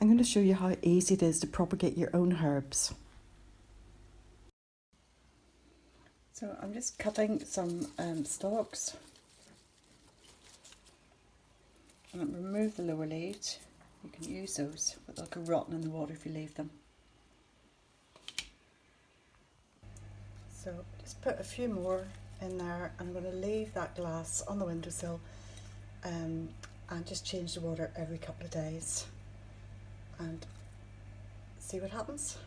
I'm going to show you how easy it is to propagate your own herbs. So I'm just cutting some stalks and remove the lower leaves. You can use those, but they'll go rotten in the water if you leave them. So just put a few more in there, and I'm going to leave that glass on the windowsill and just change the water every couple of days and see what happens.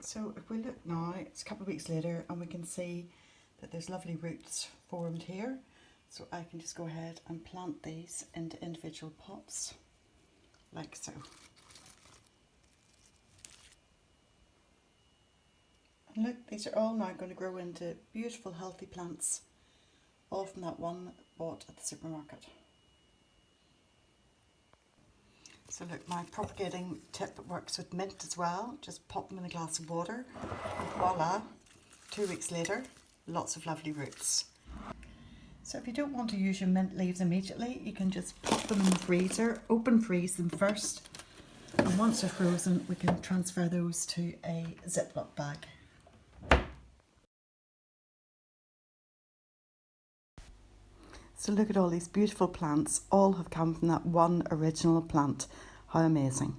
So if we look now, it's a couple of weeks later and we can see that there's lovely roots formed here. So I can just go ahead and plant these into individual pots, like so. And look, these are all now going to grow into beautiful healthy plants, all from that one bought at the supermarket. So look, my propagating tip works with mint as well. Just pop them in a glass of water and voila, 2 weeks later, lots of lovely roots. So if you don't want to use your mint leaves immediately, you can just pop them in the freezer, open freeze them first, and once they're frozen we can transfer those to a Ziploc bag. So look at all these beautiful plants, all have come from that one original plant. How amazing.